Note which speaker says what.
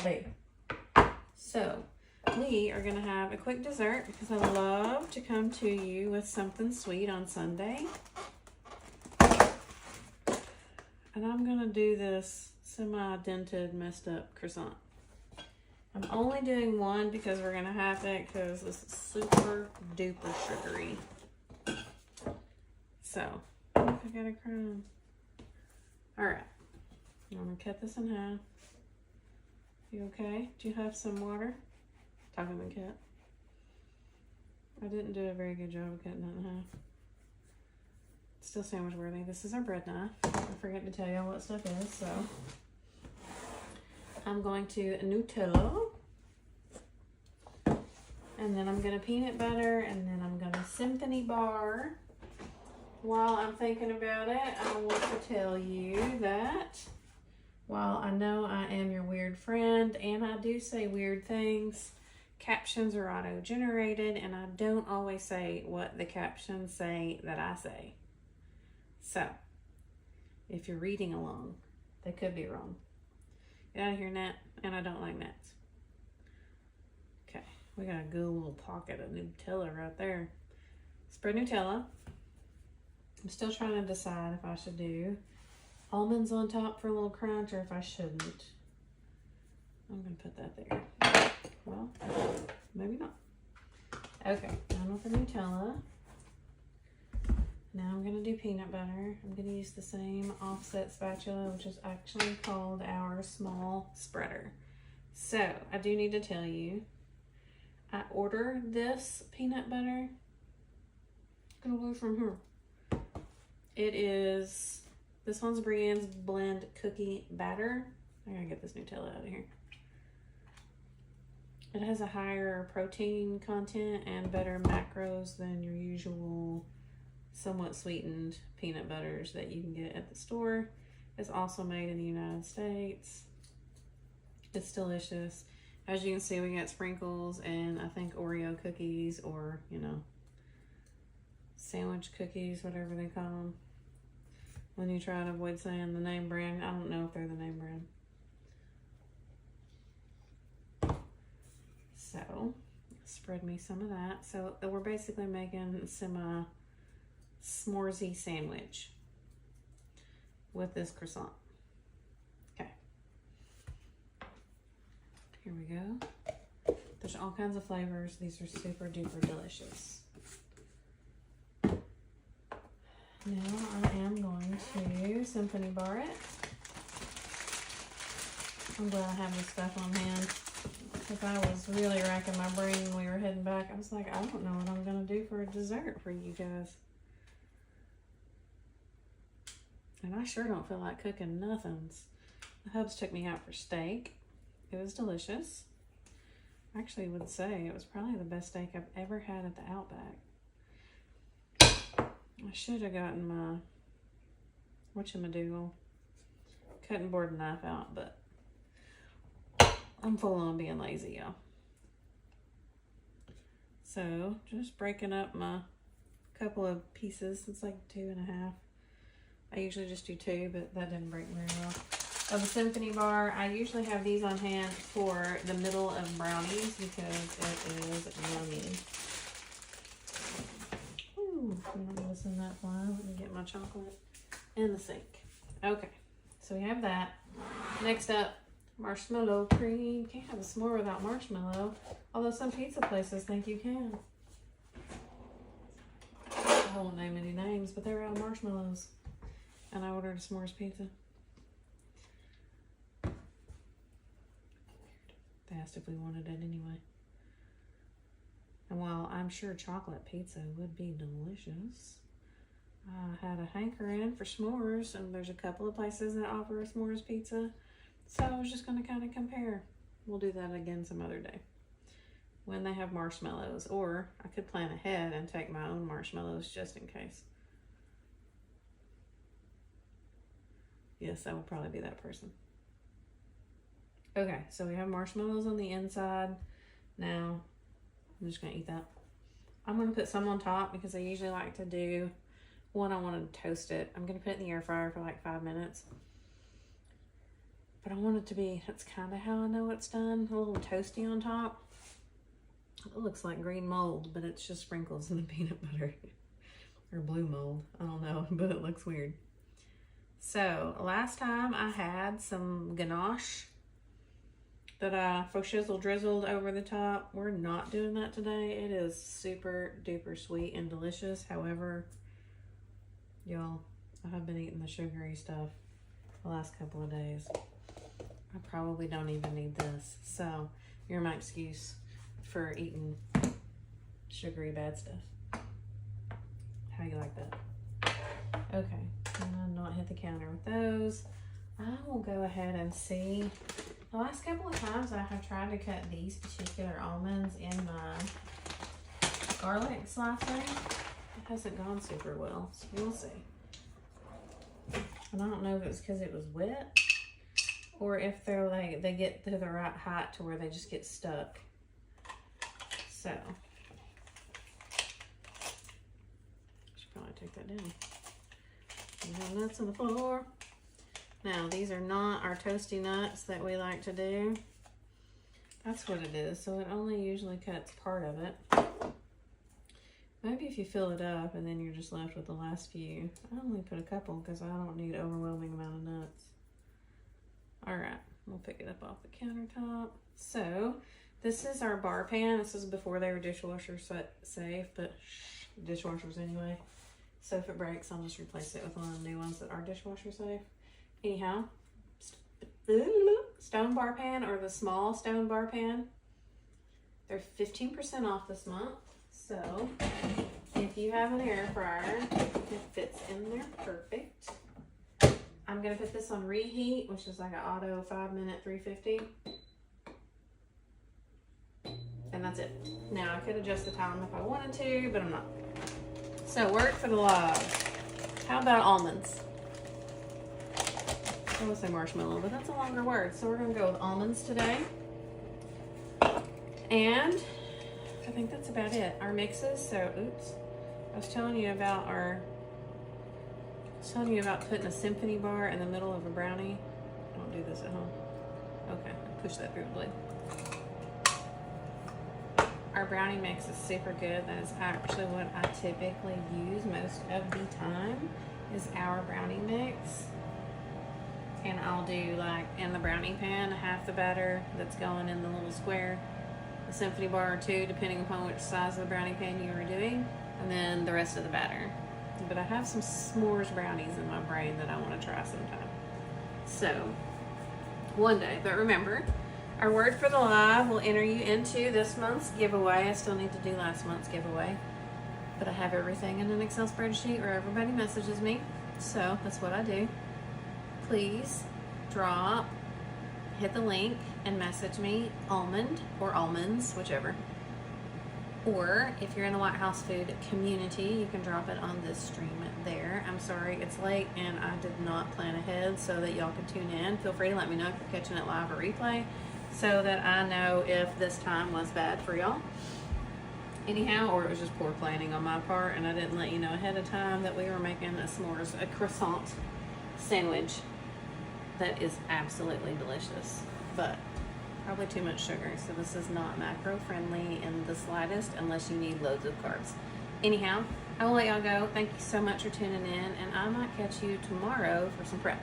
Speaker 1: be. So we are gonna have a quick dessert because I love to come to you with something sweet on Sunday. And I'm gonna do this semi-dented, messed up croissant. I'm only doing one because we're gonna have it because this is super duper sugary. So, look, I got a crumb. All right, I'm gonna cut this in half. You okay? Do you have some water? Talking to the cat. I didn't do a very good job of cutting it in half. It's still sandwich worthy. This is our bread knife. I forget to tell you what stuff is, so. I'm going to Nutella. And then I'm gonna peanut butter, and then I'm gonna symphony bar. While I'm thinking about it, I want to tell you that while I know I am your weird friend and I do say weird things, captions are auto-generated and I don't always say what the captions say that I say. So, if you're reading along, they could be wrong. Get out of here, Nat, and I don't like gnats. Okay, we got a good little pocket of Nutella right there. Spread Nutella. I'm still trying to decide if I should do almonds on top for a little crunch or if I shouldn't. I'm gonna put that there. Well, maybe not. Okay, done with the Nutella. Now I'm gonna do peanut butter. I'm gonna use the same offset spatula, which is actually called our small spreader. So I do need to tell you, I ordered this peanut butter. Gonna go from here. It is, this one's Brienne's Blend Cookie Batter. I gotta get this Nutella out of here. It has a higher protein content and better macros than your usual somewhat sweetened peanut butters that you can get at the store. It's also made in the United States. It's delicious. As you can see, we got sprinkles and I think Oreo cookies, or, you know, sandwich cookies, whatever they call them. When you try to avoid saying the name brand, I don't know if they're the name brand. So, spread me some of that. So we're basically making some s'moresy sandwich with this croissant. Okay. Here we go. There's all kinds of flavors. These are super duper delicious. Now I am going to symphony bar it. I'm glad I have this stuff on hand. If I was really racking my brain when we were heading back, I was like, I don't know what I'm gonna do for a dessert for you guys. And I sure don't feel like cooking nothings. The Hubs took me out for steak. It was delicious. I actually would say it was probably the best steak I've ever had at the Outback. I should have gotten my whatchamadoodle cutting board knife out, but I'm full on being lazy, y'all. So just breaking up my couple of pieces. It's like 2.5. I usually just do 2, but that didn't break very well. Of the symphony bar, I usually have these on hand for the middle of brownies because it is yummy. I'm not missing that fly. Let me get my chocolate in the sink. Okay, so we have that. Next up, marshmallow cream. Can't have a s'more without marshmallow, although some pizza places think you can. I won't name any names, but they're out of marshmallows. And I ordered a s'mores pizza. They asked if we wanted it anyway. And while I'm sure chocolate pizza would be delicious, I had a hankering for s'mores, and there's a couple of places that offer a s'mores pizza. So I was just going to kind of compare. We'll do that again some other day when they have marshmallows, or I could plan ahead and take my own marshmallows just in case. Yes, I will probably be that person. Okay, so we have marshmallows on the inside. Now, I'm just gonna eat that. I'm gonna put some on top because I usually like to do one. I want to toast it. I'm gonna put it in the air fryer for like 5 minutes. but I want it to be, that's kind of how I know it's done. A little toasty on top. It looks like green mold, but it's just sprinkles in the peanut butter. Or blue mold, I don't know, but it looks weird. So last time I had some ganache that I faux shizzle drizzled over the top. We're not doing that today. It is super duper sweet and delicious. However, y'all, I have been eating the sugary stuff the last couple of days. I probably don't even need this. So you're my excuse for eating sugary bad stuff. How you like that? Okay, I'm gonna not hit the counter with those. I will go ahead and see. The last couple of times I have tried to cut these particular almonds in my garlic slicer. It hasn't gone super well, so we'll see. And I don't know if it's because it was wet or if they're like, they get to the right height to where they just get stuck. So, should probably take that down. There's no nuts on the floor. Now, these are not our toasty nuts that we like to do. That's what it is. So it only usually cuts part of it. Maybe if you fill it up and then you're just left with the last few. I only put a couple because I don't need an overwhelming amount of nuts. All right, we'll pick it up off the countertop. So this is our bar pan. This is before they were dishwasher safe, but dishwashers anyway. So if it breaks, I'll just replace it with one of the new ones that are dishwasher safe. Anyhow, stone bar pan or the small stone bar pan, they're 15% off this month. So if you have an air fryer, it fits in there perfect. I'm gonna put this on reheat, which is like an auto 5-minute 350. And that's it. Now I could adjust the time if I wanted to, but I'm not. So word for the love. How about almonds? I would say marshmallow, but that's a longer word. So we're gonna go with almonds today. And I think that's about it. Our mixes, so oops. I was telling you about putting a symphony bar in the middle of a brownie. Don't do this at home. Okay, push that through the blade. Our brownie mix is super good. That is actually what I typically use most of the time, is our brownie mix. And I'll do, like, in the brownie pan, half the batter that's going in the little square, a symphony bar or two, depending upon which size of the brownie pan you are doing, and then the rest of the batter. But I have some s'mores brownies in my brain that I want to try sometime. So, one day. But remember, our word for the live will enter you into this month's giveaway. I still need to do last month's giveaway, but I have everything in an Excel spreadsheet where everybody messages me. So that's what I do. Please hit the link and message me almond or almonds, whichever. Or if you're in the White House Food community, you can drop it on this stream there. I'm sorry it's late and I did not plan ahead so that y'all could tune in. Feel free to let me know if you're catching it live or replay so that I know if this time was bad for y'all. Anyhow, or it was just poor planning on my part and I didn't let you know ahead of time that we were making a croissant sandwich that is absolutely delicious, but probably too much sugar, so this is not macro friendly in the slightest unless you need loads of carbs. Anyhow, I will let y'all go. Thank you so much for tuning in, and I might catch you tomorrow for some prep.